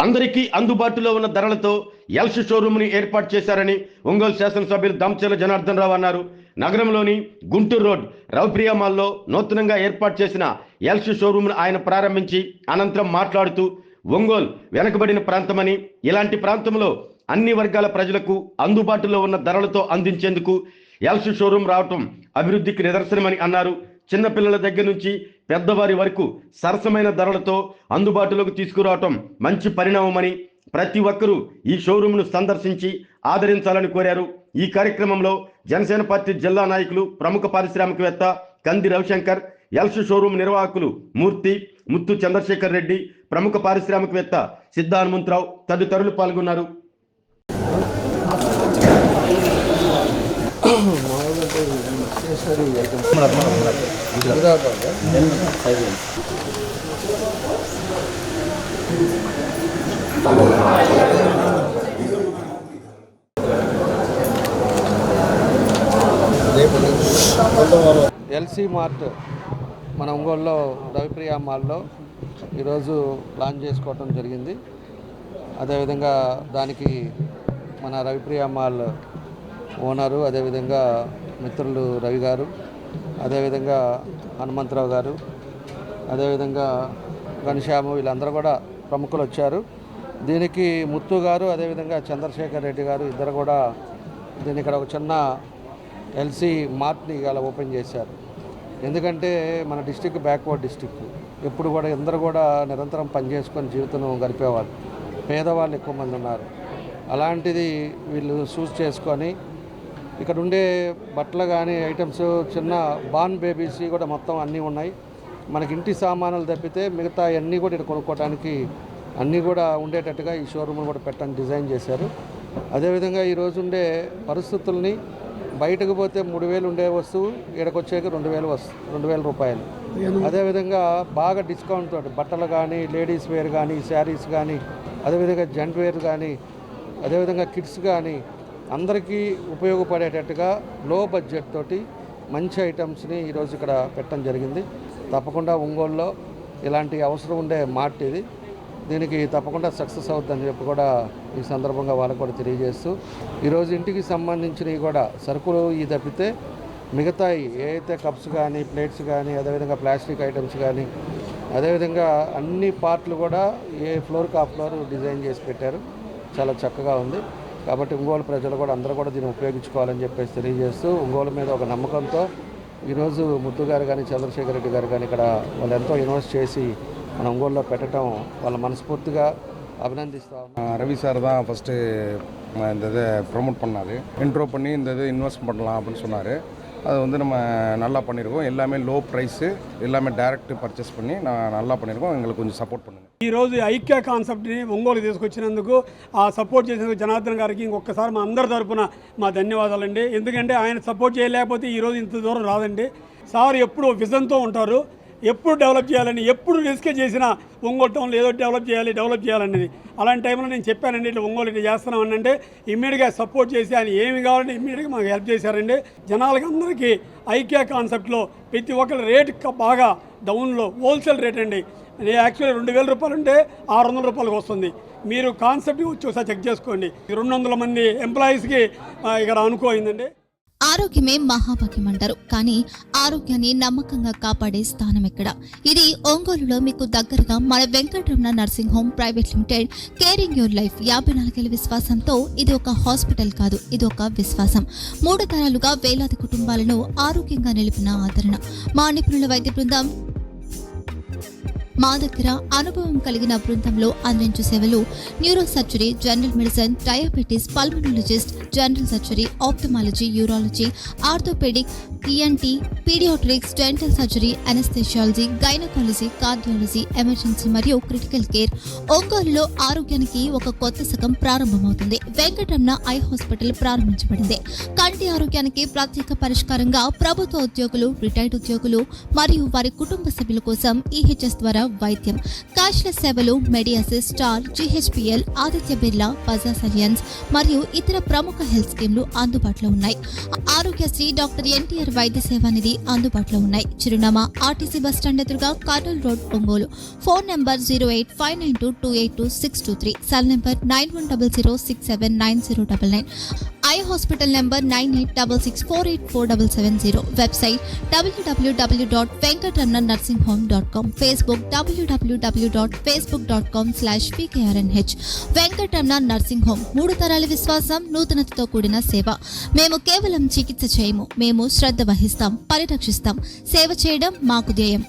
అందరికీ అందుబాటులో ఉన్న ధరలతో ఎల్ష్ షోరూమ్ని ఏర్పాటు చేశారని ఒంగోలు శాసనసభ్యులు దామచర్ల జనార్దన్ రావు అన్నారు. నగరంలోని గుంటూరు రోడ్ రవిప్రియ మాల్లో నూతనంగా ఏర్పాటు చేసిన ఎల్ష్ షోరూమ్ను ఆయన ప్రారంభించి అనంతరం మాట్లాడుతూ ఒంగోలు వెనకబడిన ప్రాంతమని, ఇలాంటి ప్రాంతంలో అన్ని వర్గాల ప్రజలకు అందుబాటులో ఉన్న ధరలతో అందించేందుకు ఎల్ష్ షోరూమ్ రావటం అభివృద్ధికి నిదర్శనమని అన్నారు. చిన్నపిల్లల దగ్గర నుంచి పెద్దవారి వరకు సరసమైన ధరలతో అందుబాటులోకి తీసుకురావటం మంచి పరిణామమని, ప్రతి ఒక్కరూ ఈ షోరూమ్ను సందర్శించి ఆదరించాలని కోరారు. ఈ కార్యక్రమంలో జనసేన పార్టీ జిల్లా నాయకులు, ప్రముఖ పారిశ్రామికవేత్త కంది రవిశంకర్, ఎల్ష్ షోరూమ్ నిర్వాహకులు మూర్తి, ముత్తు చంద్రశేఖర్ రెడ్డి, ప్రముఖ పారిశ్రామికవేత్త సిద్ధ హనుమంతరావు తదితరులు పాల్గొన్నారు. ఎల్సీ మార్ట్ మన ఒంగోలులో రవిప్రియ మాల్లో ఈరోజు లాంచ్ చేసుకోవటం జరిగింది. అదేవిధంగా దానికి మన రవిప్రియ మాల్ ఓనరు, అదేవిధంగా మిత్రులు రవి గారు, అదేవిధంగా హనుమంతరావు గారు, అదేవిధంగా ఘనశ్యాము, వీళ్ళందరూ కూడా ప్రముఖులు వచ్చారు. దీనికి ముత్తు గారు, అదేవిధంగా చంద్రశేఖర్ రెడ్డి గారు ఇద్దరు కూడా దీని ఇక్కడ ఒక చిన్న ఎల్సీ మార్ట్ని ఇలా ఓపెన్ చేశారు. ఎందుకంటే మన డిస్టిక్ బ్యాక్వర్డ్ డిస్టిక్, ఎప్పుడు కూడా అందరూ కూడా నిరంతరం పనిచేసుకొని జీవితం గడిపేవాళ్ళు, పేదవాళ్ళు ఎక్కువ మంది ఉన్నారు. అలాంటిది వీళ్ళు చూస్ చేసుకొని ఇక్కడ ఉండే బట్టలు కానీ ఐటమ్స్, చిన్న బార్న్ బేబీస్ కూడా మొత్తం అన్నీ ఉన్నాయి. మనకి ఇంటి సామాన్లు తప్పితే మిగతా అన్నీ కూడా ఇక్కడ కొనుక్కోవడానికి అన్నీ కూడా ఉండేటట్టుగా ఈ షోరూమ్ కూడా పెట్టడానికి డిజైన్ చేశారు. అదేవిధంగా ఈరోజు ఉండే పరిస్థితుల్ని, బయటకు పోతే 3,000 ఉండే వస్తువు ఇక్కడికి వచ్చాక 2,000 రూపాయలు. అదేవిధంగా బాగా డిస్కౌంట్ తోటి బట్టలు కానీ, లేడీస్ వేర్ కానీ, శారీస్ కానీ, అదేవిధంగా జెంట్ వేర్ కానీ, అదేవిధంగా కిడ్స్ కానీ అందరికీ ఉపయోగపడేటట్టుగా లో బడ్జెట్ తోటి మంచి ఐటమ్స్ని ఈరోజు ఇక్కడ పెట్టడం జరిగింది. తప్పకుండా ఒంగోలులో ఇలాంటి అవసరం ఉండే మార్ట్ ఇది, దీనికి తప్పకుండా సక్సెస్ అవుతుందని చెప్పి కూడా ఈ సందర్భంగా వాళ్ళకు కూడా తెలియజేస్తూ, ఈరోజు ఇంటికి సంబంధించినవి కూడా సరుకులు ఈ తప్పితే మిగతాయి ఏదైతే కప్స్ కానీ, ప్లేట్స్ కానీ, అదేవిధంగా ప్లాస్టిక్ ఐటమ్స్ కానీ, అదేవిధంగా అన్ని పార్ట్లు కూడా ఏ ఫ్లోర్కి ఆ ఫ్లోర్ డిజైన్ చేసి పెట్టారు. చాలా చక్కగా ఉంది. కాబట్టి ఒంగోలు ప్రజలు కూడా అందరూ కూడా దీన్ని ఉపయోగించుకోవాలని చెప్పేసి తెలియజేస్తూ, ఒంగోలు మీద ఒక నమ్మకంతో ఈరోజు ముత్తు గారు కానీ, చంద్రశేఖర్ రెడ్డి గారు కానీ ఇక్కడ వాళ్ళు ఎంతో ఇన్వెస్ట్ చేసి మన ఒంగోలులో పెట్టడం వాళ్ళ మనస్ఫూర్తిగా அபிநந்திஸ்தா. ரவி சார் தான் ஃபஸ்ட்டு இந்த இதை ப்ரொமோட் பண்ணார். இன்ட்ரோ பண்ணி இந்த இது இன்வெஸ்ட் பண்ணலாம் அப்படின்னு சொன்னார். அது வந்து நம்ம நல்லா பண்ணியிருக்கோம். எல்லாமே லோ ப்ரைஸு, எல்லாமே డైరెక్ట్ పర్చేస్ பண்ணி நல்லா பண்ணியிருக்கோம். எங்களுக்கு కొంచెం సపోర్ట్ பண்ணுங்கள். ఈరోజు ఐక్య కాన్సెప్ట్ని ఒంగోలు తీసుకొచ్చినందుకు, ఆ సపోర్ట్ చేసినందుకు జనార్దన్ గారికి ఇంకొకసారి మా అందరి తరఫున మా ధన్యవాదాలండి. ఎందుకంటే ఆయన సపోర్ట్ చేయలేకపోతే ఈరోజు ఇంత దూరం రాదండి. సార్ ఎప్పుడు విజన్తో ఉంటారు, ఎప్పుడు డెవలప్ చేయాలని, ఎప్పుడు రిస్క్ చేసినా ఒంగోలు టౌన్లో ఏదో డెవలప్ చేయాలనేది. అలాంటి టైంలో నేను చెప్పానండి, ఇట్లా ఒంగోలు ఇట్లా చేస్తున్నామని అంటే ఇమ్మీడియట్గా సపోర్ట్ చేసి ఆయన ఏమి కావాలంటే ఇమ్మీడియట్గా మాకు హెల్ప్ చేశారండి. జనాలకి అందరికీ ఐక్య కాన్సెప్ట్లో ప్రతి ఒక్కరి రేట్ బాగా డౌన్లో హోల్సేల్ రేట్ అండి. యాక్చువల్లీ 2,000 రూపాయలు ఉంటే 600 రూపాయలకు వస్తుంది. మీరు కాన్సెప్ట్ వచ్చి ఒకసారి చెక్ చేసుకోండి. 200 మంది ఎంప్లాయీస్కి ఇక్కడ అనుకోయిందండి. ఆరోగ్యమే మహాభాగ్యం అంటారు, కానీ ఆరోగ్యాన్ని నమ్మకంగా కాపాడే స్థానం ఎక్కడ? ఇది ఒంగోలులో మీకు దగ్గరగా మన Venkataramana nursing home private limited. Caring your life 54 ఏళ్ల విశ్వాసంతో ఇది ఒక హాస్పిటల్ కాదు, ఇది ఒక విశ్వాసం. 3 తరాలుగా వేలాది కుటుంబాలను ఆరోగ్యంగా నిలిపిన ఆదరణ. మా నిపుణుల వైద్య బృందం మా దగ్గర అనుభవం కలిగిన బృందంలో అందించే సేవలు neuro surgery, general medicine, diabetes, pulmonologist, general surgery, ophthalmology, urology, orthopaedic, ENT, paediatrics, dental surgery, anaesthesiology, gynaecology, cardiology, emergency మరియు క్రిటికల్ కేర్. ఒంగోలులో ఆరోగ్యానికి ఒక కొత్త శకం ప్రారంభమవుతుంది. వెంకటరమణ ఐ హాస్పిటల్ ప్రారంభించబడింది. కంటి ఆరోగ్యానికి ప్రత్యేక పరిష్కారంగా ప్రభుత్వ ఉద్యోగులు, రిటైర్డ్ ఉద్యోగులు మరియు వారి కుటుంబ సభ్యుల కోసం ఈహెచ్ఎస్ ద్వారా వైద్యం. క్యాష్లెస్ సేవలు Medi Assist, Star, GHPL, Aditya Birla, Bajaj Allianz మరియు ఇతర ప్రముఖ హెల్త్ స్కీమ్లు అందుబాటులో ఉన్నాయి. ఆరోగ్యశ్రీ, డాక్టర్ ఎన్టీఆర్ వైద్య సేవా నిధి అందుబాటులో ఉన్నాయి. చిరునామా RTC బస్టాండ్ ఎదురుగా, Kurnool road, Ongole. Phone number 08592282623, cell number 9100679099, eye hospital number 9866484770, website www.venkatramannursing.com, Facebook www.facebook.com/pkrnh. Venkataramana nursing home, 3 తరాల విశ్వాసం, నూతనతతో కూడిన సేవ. మేము కేవలం చికిత్స చేయము, మేము శ్రద్ధ వహిస్తాం, పరిరక్షిస్తాం. సేవ చేయడం మాకు ధ్యేయం.